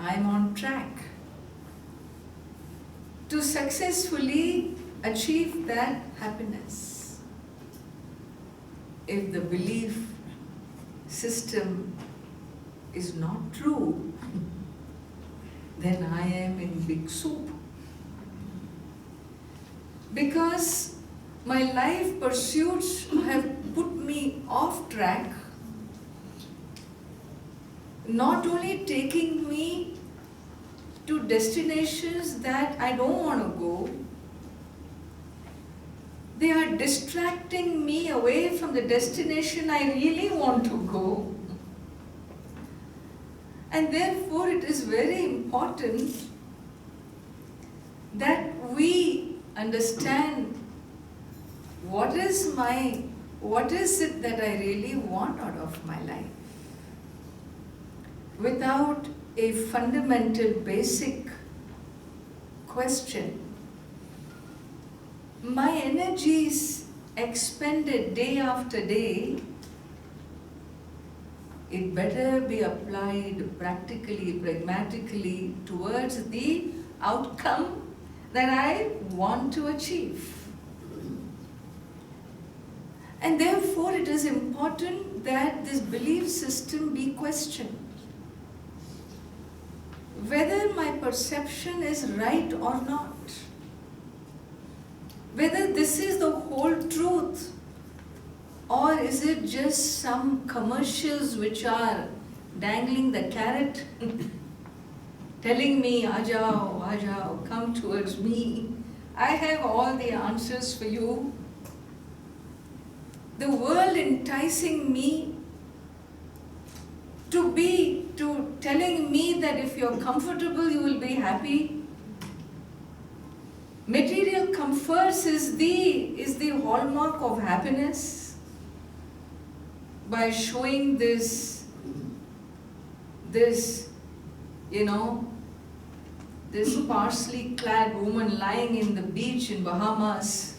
I'm on track to successfully achieve that happiness. If the belief system is not true, then I am in big soup. Because my life pursuits have put me off track, not only taking me to destinations that I don't want to go, they are distracting me away from the destination I really want to go. And therefore it is very important that we understand what is it that I really want out of my life. Without a fundamental basic question, my energies expended day after day, it better be applied practically, pragmatically towards the outcome that I want to achieve. And therefore it is important that this belief system be questioned. Whether my perception is right or not. Whether this is the whole truth, or is it just some commercials which are dangling the carrot, telling me, Ajao, come towards me. I have all the answers for you. The world enticing me to telling me that if you're comfortable, you will be happy. Material comforts is the hallmark of happiness. By showing this sparsely clad woman lying in the beach in Bahamas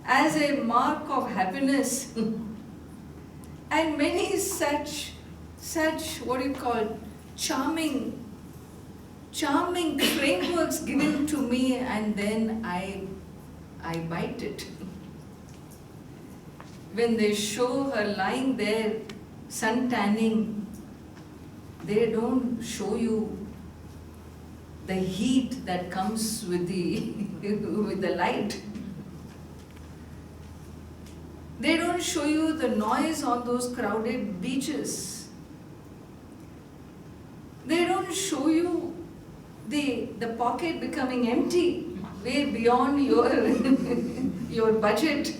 as a mark of happiness, and many such charming frameworks given to me, and then I bite it. When they show her lying there, sun tanning, they don't show you the heat that comes with the light. They don't show you the noise on those crowded beaches. They don't show you the pocket becoming empty, way beyond your budget.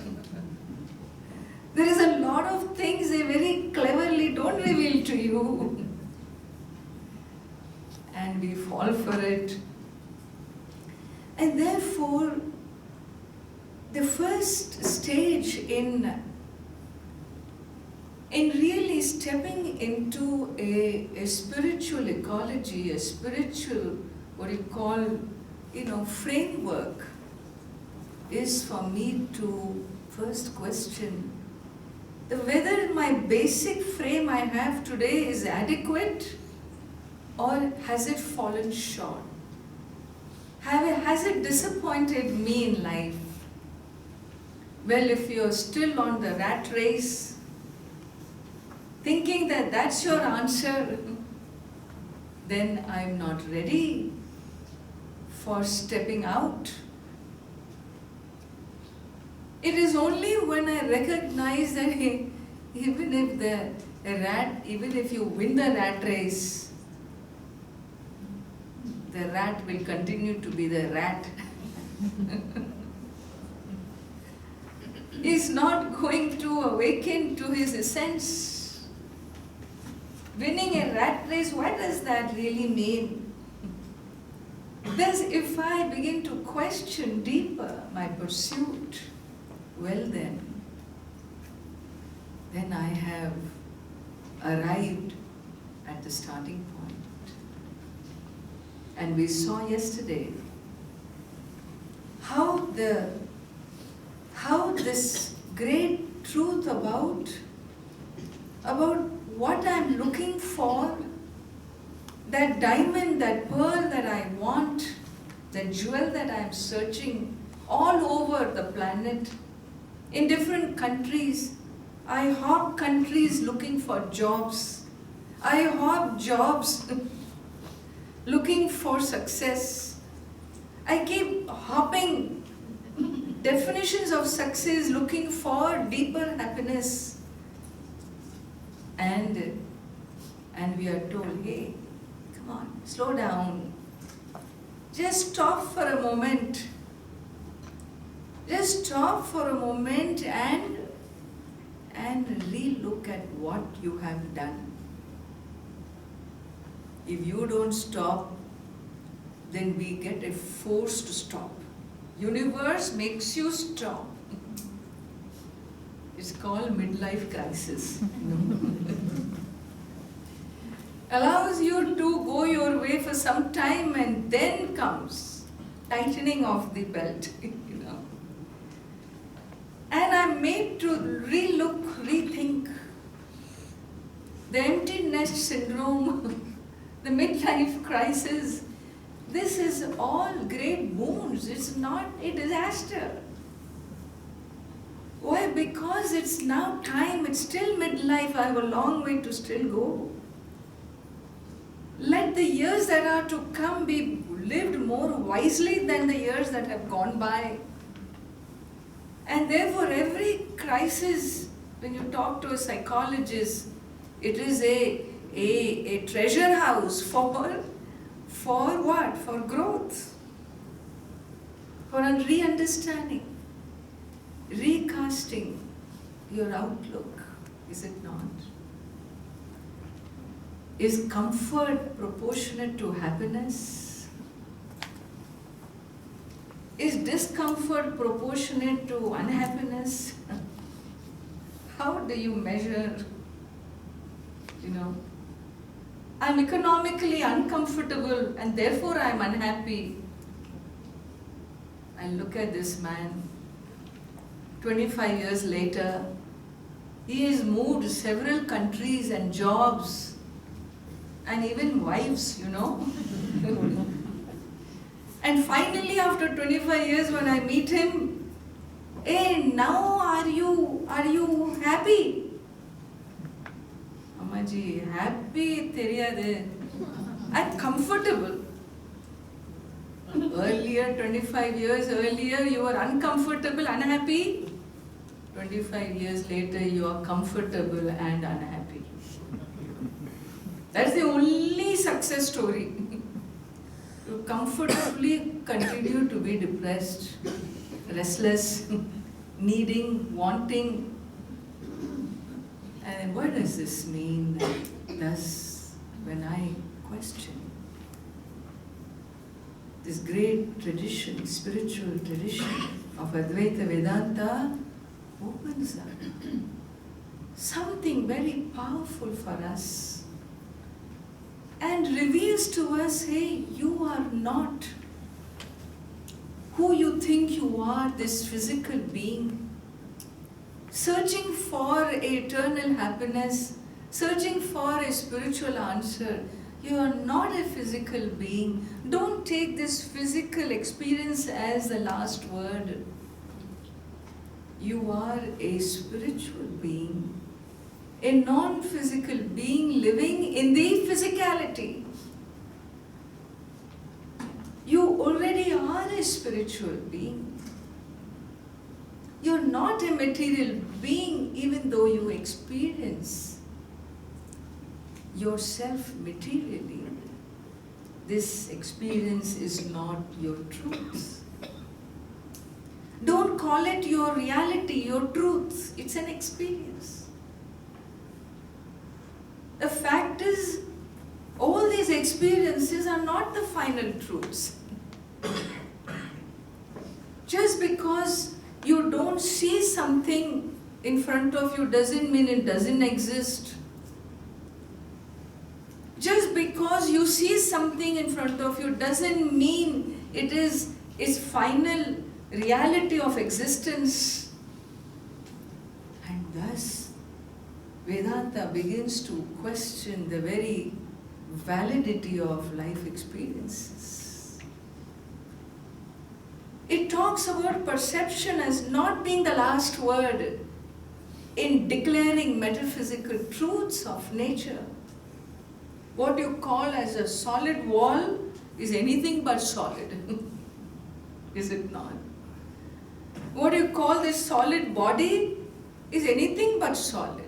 There is a lot of things they very cleverly don't reveal to you. And we fall for it. And therefore, the first stage in really stepping into a spiritual ecology, a spiritual, framework, is for me to first question whether my basic frame I have today is adequate, or has it fallen short? Has it disappointed me in life? Well, if you're still on the rat race, thinking that that's your answer, then I'm not ready for stepping out. It is only when I recognize that even if you win the rat race, the rat will continue to be the rat. He's not going to awaken to his essence. Winning a rat race, what does that really mean? Thus, if I begin to question deeper my pursuit, well then I have arrived at the starting point. And we saw yesterday how this great truth about what I'm looking for that diamond, that pearl that I want, the jewel that I am searching all over the planet, in different countries. I hop countries looking for jobs. I hop jobs looking for success. I keep hopping definitions of success looking for deeper happiness. And we are told, hey, come on, slow down. Just stop for a moment. Just stop for a moment and re-look at what you have done. If you don't stop, then we get a forced stop. Universe makes you stop. It's called midlife crisis. Allows you to go your way for some time, and then comes tightening of the belt. And I'm made to re-look, rethink. The empty nest syndrome, the midlife crisis, this is all great boons. It's not a disaster. Why? Because it's now time, it's still midlife, I have a long way to still go. Let the years that are to come be lived more wisely than the years that have gone by. And therefore, every crisis, when you talk to a psychologist, it is a treasure house for what? For growth, for a re-understanding, recasting your outlook, is it not? Is comfort proportionate to happiness? Is discomfort proportionate to unhappiness? How do you measure? I'm economically uncomfortable and therefore I'm unhappy. I look at this man, 25 years later, he has moved several countries and jobs and even wives, And finally, after 25 years, when I meet him, hey, now are you happy? Ammaji, happy theriyade. I'm comfortable. Earlier, 25 years earlier, you were uncomfortable, unhappy. 25 years later, you are comfortable and unhappy. That's the only success story. You comfortably continue to be depressed, restless, needing, wanting. And what does this mean? Thus, when I question this great tradition, spiritual tradition of Advaita Vedanta opens up something very powerful for us. And reveals to us, hey, you are not who you think you are, this physical being. Searching for eternal happiness, searching for a spiritual answer. You are not a physical being. Don't take this physical experience as the last word. You are a spiritual being. A non-physical being living in the physicality. You already are a spiritual being. You're not a material being even though you experience yourself materially. This experience is not your truth. Don't call it your reality, your truth. It's an experience. The fact is, all these experiences are not the final truths. Just because you don't see something in front of you doesn't mean it doesn't exist. Just because you see something in front of you doesn't mean it is its final reality of existence. And thus, Vedanta begins to question the very validity of life experiences. It talks about perception as not being the last word in declaring metaphysical truths of nature. What you call as a solid wall is anything but solid. Is it not? What you call this solid body is anything but solid.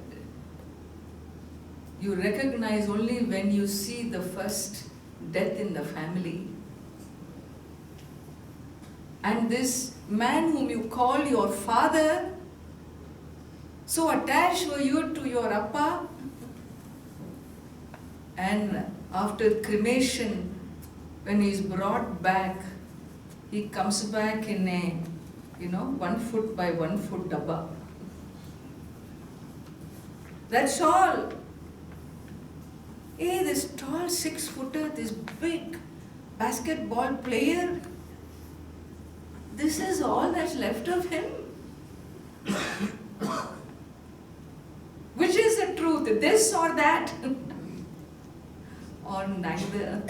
You recognize only when you see the first death in the family. And this man whom you call your father, so attached were you to your appa, and after cremation, when he is brought back, he comes back in a 1 foot by 1 foot dabba. That's all. Hey, this tall 6-footer, this big basketball player, this is all that's left of him. Which is the truth, this or that? Or neither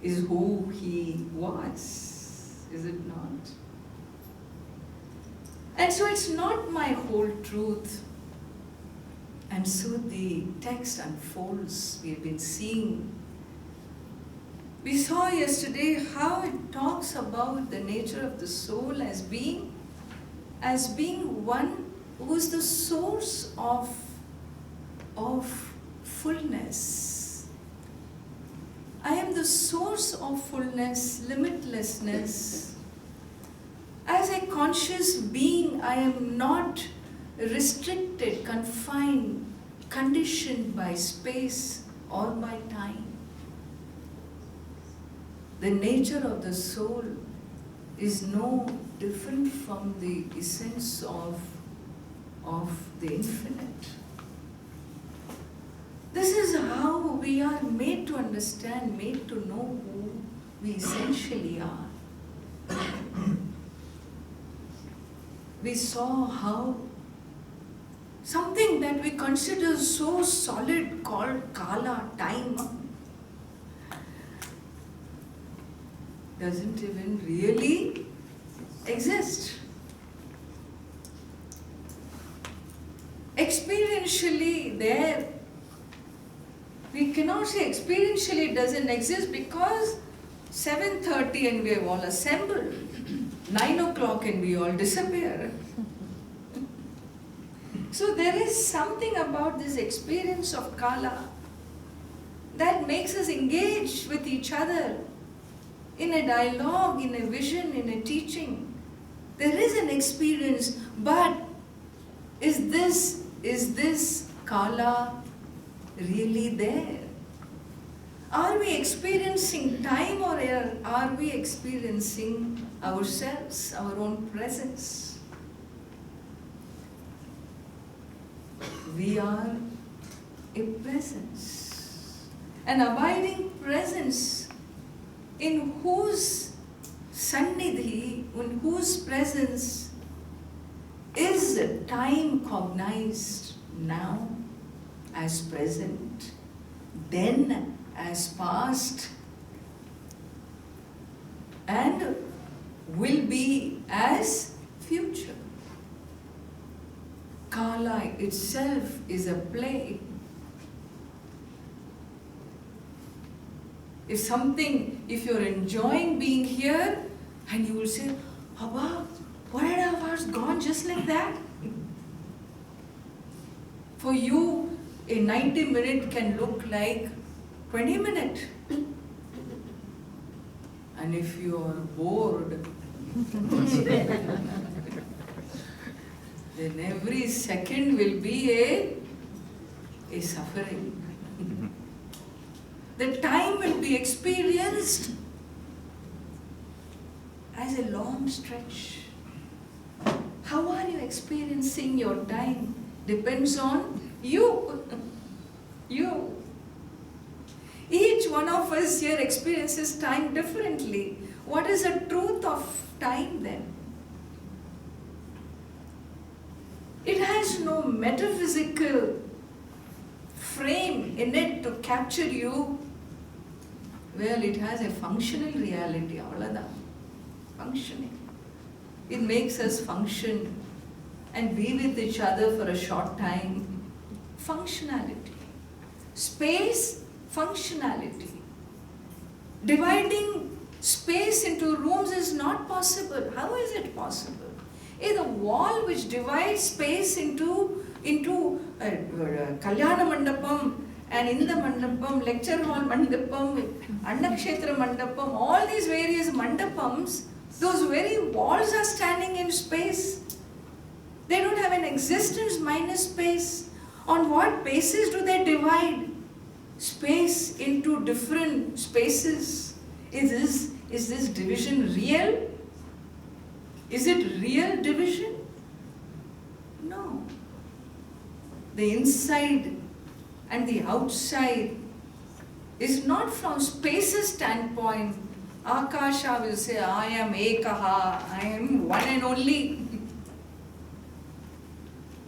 is who he was, is it not? And so it's not my whole truth. And so the text unfolds. We've been seeing. We saw yesterday how it talks about the nature of the soul as being one who is the source of fullness. I am the source of fullness, limitlessness. As a conscious being, I am not restricted, confined, conditioned by space or by time. The nature of the soul is no different from the essence of the infinite. This is how we are made to understand, made to know who we essentially are. We saw how something that we consider so solid called kala, time, doesn't even really exist. Experientially there, we cannot say experientially it doesn't exist because 7:30 and we have all assembled, 9 o'clock and we all disappear. So there is something about this experience of kala that makes us engage with each other in a dialogue, in a vision, in a teaching. There is an experience, but is this kala really there? Are we experiencing time, or are we experiencing ourselves, our own presence? We are a presence, an abiding presence in whose sannidhi, in whose presence is time cognized now as present, then as past, and will be as future. Kala itself is a play. If you're enjoying being here, and you will say, Abba, 1.5 hours gone just like that? For you, a 90-minute can look like 20 minutes. And if you are bored, then every second will be a suffering. The time will be experienced as a long stretch. How are you experiencing your time? Depends on you. You. Each one of us here experiences time differently. What is the truth of time then? It has no metaphysical frame in it to capture you Well, it has a functional reality, avladha. Functioning. It makes us function and be with each other for a short time. Functionality. Space, functionality. Dividing space into rooms is not possible. How is it possible? The wall which divides space into Kalyana Mandapam, and in the Mandapam, lecture hall Mandapam, Annakshetra Mandapam, all these various Mandapams, those very walls are standing in space. They don't have an existence minus space. On what basis do they divide space into different spaces? Is this division real? Is it real division? No. The inside and the outside is not from space's standpoint. Akasha will say, I am Ekaha, I am one and only.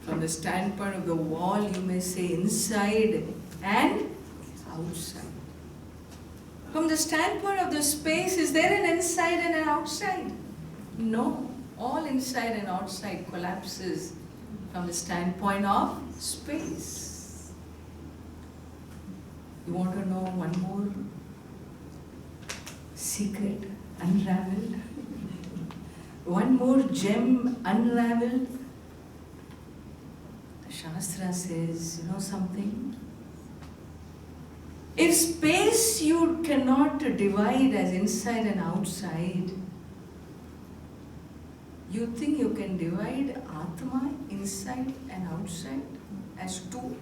From the standpoint of the wall, you may say inside and outside. From the standpoint of the space, is there an inside and an outside? No. All inside and outside collapses from the standpoint of space. You want to know one more secret unraveled? One more gem unraveled? The Shastra says, you know something? If space you cannot divide as inside and outside, you think you can divide Atma inside and outside as two?